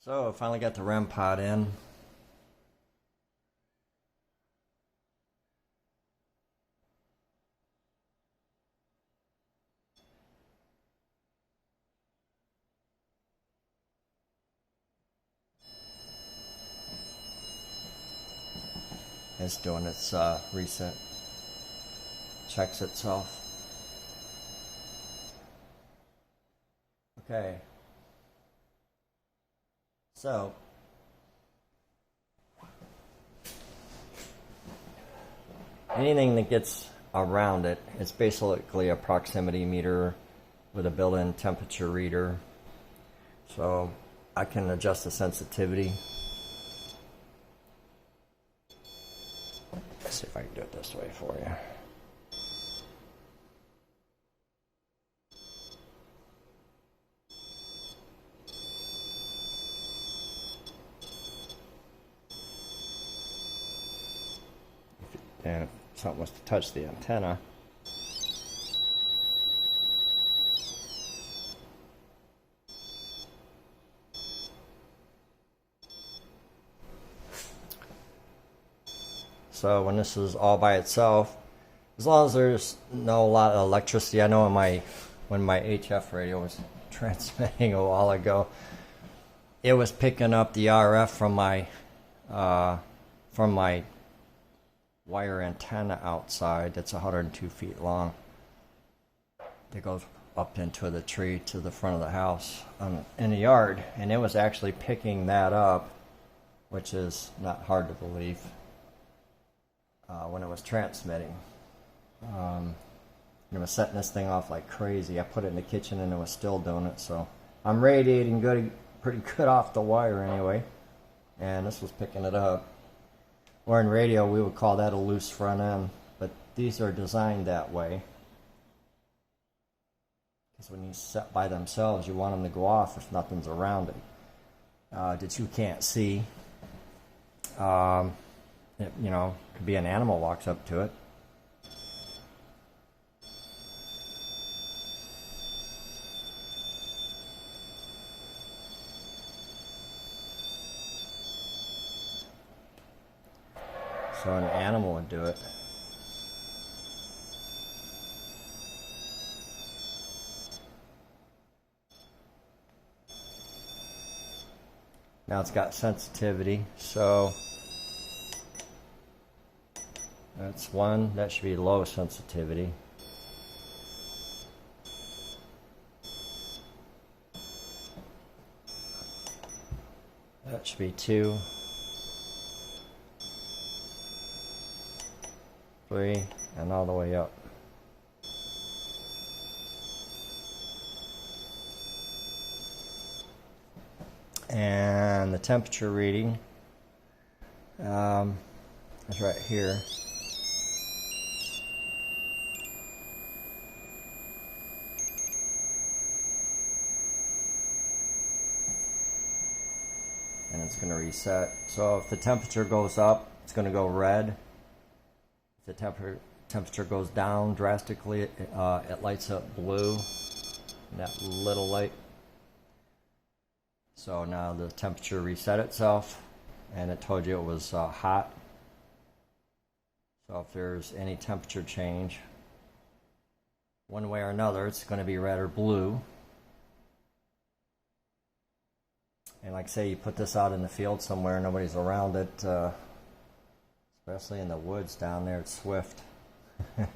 So I finally got the REM-POD in. It's doing its reset. Checks itself. Okay. So anything that gets around it, it's basically a proximity meter with a built-in temperature reader. So I can adjust the sensitivity. Let's see if I can do it this way for you. And if something was to touch the antenna, so when this is all by itself, as long as there's no lot of electricity. I know when my HF radio was transmitting a while ago, it was picking up the RF from my wire antenna outside that's 102 feet long. It goes up into the tree to the front of the house in the yard, and it was actually picking that up, which is not hard to believe, when it was transmitting. It was setting this thing off like crazy. I put it in the kitchen and it was still doing it, so I'm radiating pretty good off the wire anyway, and this was picking it up. Or in radio, we would call that a loose front end, but these are designed that way. Because when you set by themselves, you want them to go off if nothing's around it that you can't see. Could be an animal walks up to it. So an animal would do it. Now it's got sensitivity, so that's one. That should be low sensitivity. That should be 2. 3, and all the way up. And the temperature reading is right here. And it's going to reset. So if the temperature goes up, it's going to go red. If the temperature goes down drastically, it lights up blue, that little light. So now the temperature reset itself, and it told you it was hot. So if there's any temperature change, one way or another, it's going to be red or blue. And like say you put this out in the field somewhere, nobody's around it, especially in the woods down there, it's swift. So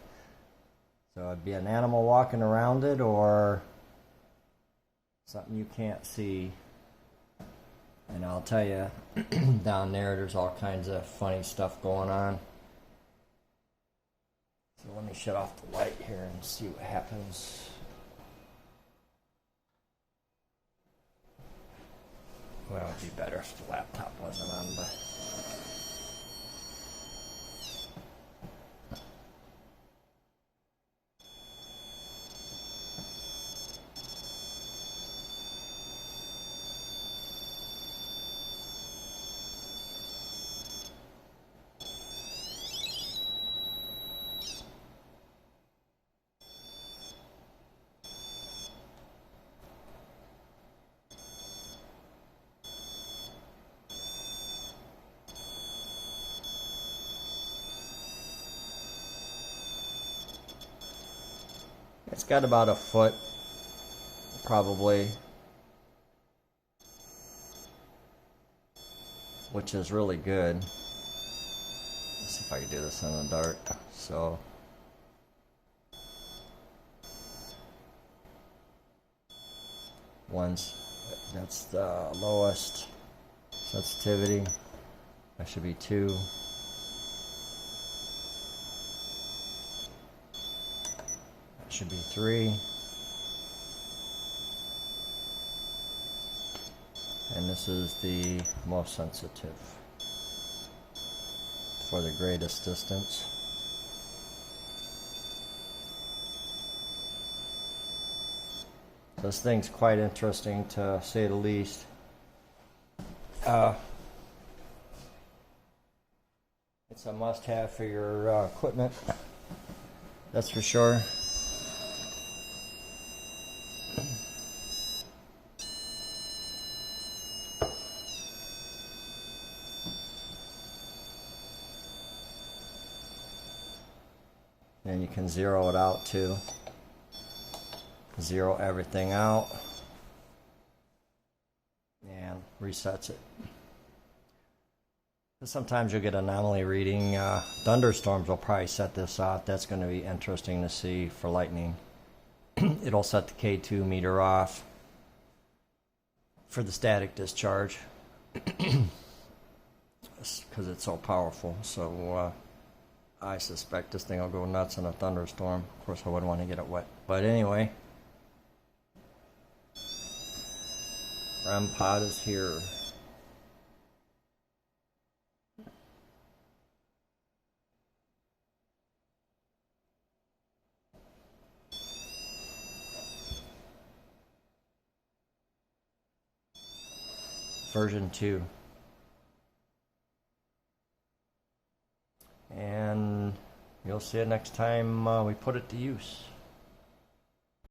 it'd be an animal walking around it or something you can't see. And I'll tell you, down there's all kinds of funny stuff going on. So let me shut off the light here and see what happens. Well, it'd be better if the laptop wasn't on, but... got about a foot, probably, which is really good. Let's see if I can do this in the dark. So that's the lowest sensitivity. That should be 2. That should be 3. And this is the most sensitive for the greatest distance. This thing's quite interesting, to say the least. It's a must-have for your equipment, that's for sure. And you can zero it out too. Zero everything out and resets it. Sometimes you'll get anomaly reading. Thunderstorms will probably set this out. That's going to be interesting to see for lightning. It'll set the K2 meter off for the static discharge because it's so powerful. So I suspect this thing will go nuts in a thunderstorm. Of course, I wouldn't want to get it wet. But anyway, REM-POD is here. Version 2. And you'll see it next time we put it to use.